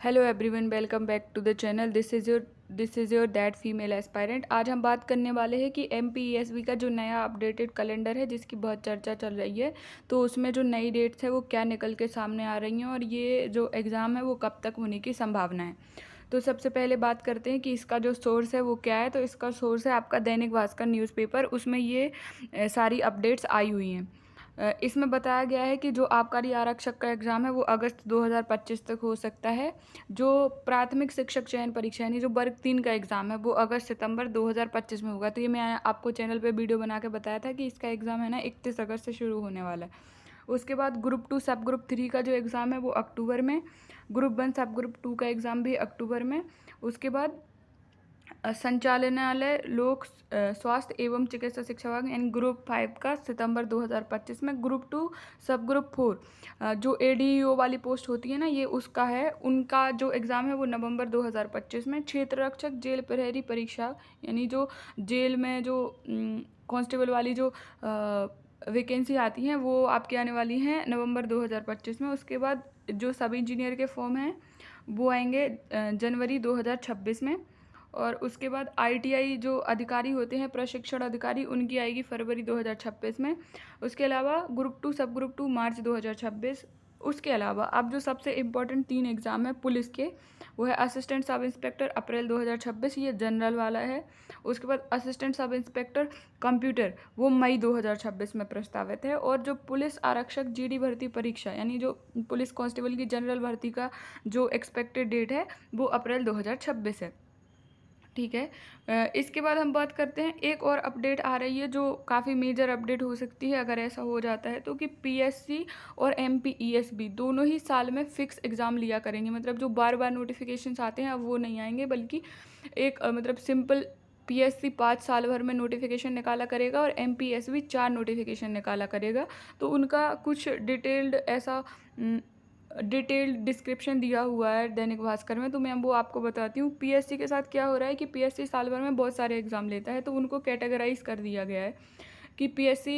Hello everyone, welcome back to the channel. This is your that female aspirant. आज हम बात करने वाले हैं कि MPESB का जो नया अपडेटेड कैलेंडर है, जिसकी बहुत चर्चा चल रही है, तो उसमें जो नई डेट्स है वो क्या निकल के सामने आ रही हैं और ये जो एग्ज़ाम है वो कब तक होने की संभावना है। तो सबसे पहले बात करते हैं कि इसका जो सोर्स है वो क्या है। तो इसका सोर्स है आपका दैनिक भास्कर न्यूज़पेपर। उसमें ये सारी अपडेट्स आई हुई हैं। इसमें बताया गया है कि जो आबकारी आरक्षक का एग्ज़ाम है वो अगस्त 2025 तक हो सकता है। जो प्राथमिक शिक्षक चयन परीक्षा यानी जो वर्ग 3 का एग्ज़ाम है वो अगस्त सितंबर 2025 में होगा। तो ये मैं आपको चैनल पे वीडियो बना के बताया था कि इसका एग्ज़ाम है ना 31 अगस्त से शुरू होने वाला है। उसके बाद ग्रुप 2 सब ग्रुप 3 का जो एग्ज़ाम है वो अक्टूबर में, ग्रुप 1 सब ग्रुप 2 का एग्ज़ाम भी अक्टूबर में। उसके बाद संचालनालय लोक स्वास्थ्य एवं चिकित्सा शिक्षा विभाग यानी ग्रुप 5 का सितंबर 2025 में। ग्रुप 2 सब ग्रुप 4 जो ADEO वाली पोस्ट होती है ना, ये उसका है। उनका जो एग्ज़ाम है वो नवंबर 2025 में। क्षेत्र रक्षक जेल प्रहरी परीक्षा यानी जो जेल में जो कांस्टेबल वाली जो वैकेंसी आती हैं वो आपकी आने वाली हैं नवंबर 2025 में। उसके बाद जो सब इंजीनियर के फॉर्म हैं वो आएंगे जनवरी 2026 में। और उसके बाद ITI जो अधिकारी होते हैं, प्रशिक्षण अधिकारी, उनकी आएगी फरवरी 2026 में। उसके अलावा ग्रुप 2 सब ग्रुप 2 मार्च 2026। उसके अलावा अब जो सबसे इम्पोर्टेंट 3 एग्ज़ाम है पुलिस के, वो है असिस्टेंट सब इंस्पेक्टर अप्रैल 2026, ये जनरल वाला है। उसके बाद असिस्टेंट सब इंस्पेक्टर कंप्यूटर, वो मई 2026 में प्रस्तावित है। और जो पुलिस आरक्षक GD भर्ती परीक्षा यानी जो पुलिस कांस्टेबल की जनरल भर्ती का जो एक्सपेक्टेड डेट है वो अप्रैल 2026 है। ठीक है। इसके बाद हम बात करते हैं, एक और अपडेट आ रही है जो काफ़ी मेजर अपडेट हो सकती है अगर ऐसा हो जाता है तो, कि PSC और MPESB दोनों ही साल में फ़िक्स एग्ज़ाम लिया करेंगे। मतलब जो बार बार नोटिफिकेशंस आते हैं अब वो नहीं आएंगे, बल्कि एक मतलब सिंपल PSC 5 साल भर में नोटिफिकेशन निकाला करेगा और MPESB 4 नोटिफिकेशन निकाला करेगा। तो उनका कुछ डिटेल्ड डिस्क्रिप्शन दिया हुआ है दैनिक भास्कर में, तो मैं वो आपको बताती हूँ। PSC के साथ क्या हो रहा है कि PSC साल भर में बहुत सारे एग्ज़ाम लेता है, तो उनको कैटेगराइज कर दिया गया है कि PSC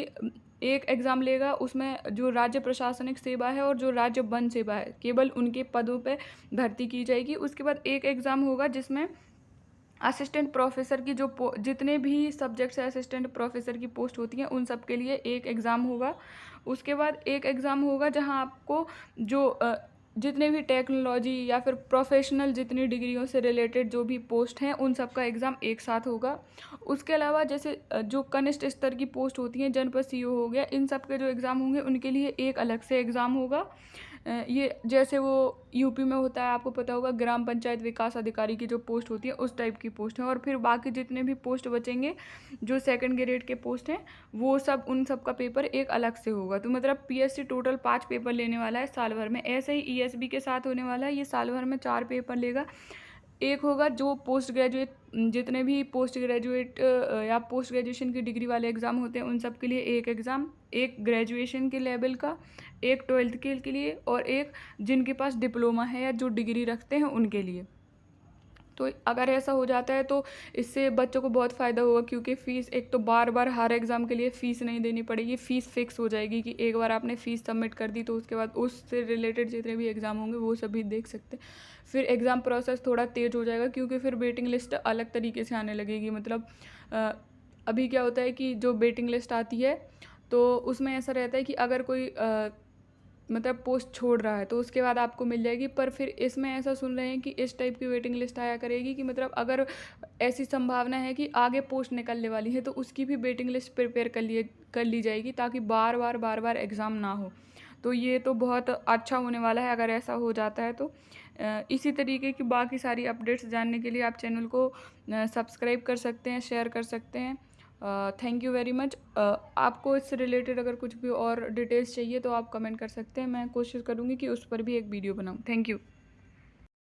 एक एग्ज़ाम लेगा, उसमें जो राज्य प्रशासनिक सेवा है और जो राज्य वन सेवा है केवल उनके पदों पे भर्ती की जाएगी। उसके बाद एक एग्ज़ाम होगा जिसमें असिस्टेंट प्रोफेसर की जो जितने भी सब्जेक्ट से असिस्टेंट प्रोफेसर की पोस्ट होती हैं उन सब के लिए एक एग्ज़ाम होगा। उसके बाद एक एग्ज़ाम होगा जहां आपको जो जितने भी टेक्नोलॉजी या फिर प्रोफेशनल जितनी डिग्रियों से रिलेटेड जो भी पोस्ट हैं उन सब का एग्ज़ाम एक साथ होगा। उसके अलावा जैसे जो कनिष्ठ स्तर की पोस्ट होती हैं, जनपद CO हो गया, इन सब के जो एग्ज़ाम होंगे उनके लिए एक अलग से एग्ज़ाम होगा। ये जैसे वो यूपी में होता है, आपको पता होगा, ग्राम पंचायत विकास अधिकारी की जो पोस्ट होती है उस टाइप की पोस्ट है। और फिर बाकी जितने भी पोस्ट बचेंगे जो सेकंड ग्रेड के पोस्ट हैं वो सब उन सब का पेपर एक अलग से होगा। तो मतलब PSC टोटल 5 पेपर लेने वाला है साल भर में। ऐसे ही ESB के साथ होने वाला है, ये साल भर में 4 पेपर लेगा। एक होगा जो पोस्ट ग्रेजुएट, जितने भी पोस्ट ग्रेजुएट या पोस्ट ग्रेजुएशन की डिग्री वाले एग्ज़ाम होते हैं उन सब के लिए एक एग्ज़ाम, एक ग्रेजुएशन के लेवल का, एक 12th के लिए और एक जिनके पास डिप्लोमा है या जो डिग्री रखते हैं उनके लिए। तो अगर ऐसा हो जाता है तो इससे बच्चों को बहुत फ़ायदा होगा, क्योंकि फ़ीस एक तो बार बार हर एग्ज़ाम के लिए फ़ीस नहीं देनी पड़ेगी। फ़ीस फिक्स हो जाएगी कि एक बार आपने फ़ीस सबमिट कर दी तो उसके बाद उससे रिलेटेड जितने भी एग्ज़ाम होंगे वो सभी देख सकते हैं। फिर एग्ज़ाम प्रोसेस थोड़ा तेज़ हो जाएगा, क्योंकि फिर वेटिंग लिस्ट अलग तरीके से आने लगेगी। मतलब अभी क्या होता है कि जो वेटिंग लिस्ट आती है तो उसमें ऐसा रहता है कि अगर कोई मतलब पोस्ट छोड़ रहा है तो उसके बाद आपको मिल जाएगी। पर फिर इसमें ऐसा सुन रहे हैं कि इस टाइप की वेटिंग लिस्ट आया करेगी कि मतलब अगर ऐसी संभावना है कि आगे पोस्ट निकलने वाली है तो उसकी भी वेटिंग लिस्ट प्रिपेयर कर ली जाएगी, ताकि बार बार एग्ज़ाम ना हो। तो ये तो बहुत अच्छा होने वाला है अगर ऐसा हो जाता है तो। इसी तरीके की बाकी सारी अपडेट्स जानने के लिए आप चैनल को सब्सक्राइब कर सकते हैं, शेयर कर सकते हैं। Thank you very much. आपको इससे रिलेटेड अगर कुछ भी और डिटेल्स चाहिए तो आप कमेंट कर सकते हैं, मैं कोशिश करूँगी कि उस पर भी एक वीडियो बनाऊँ। Thank you.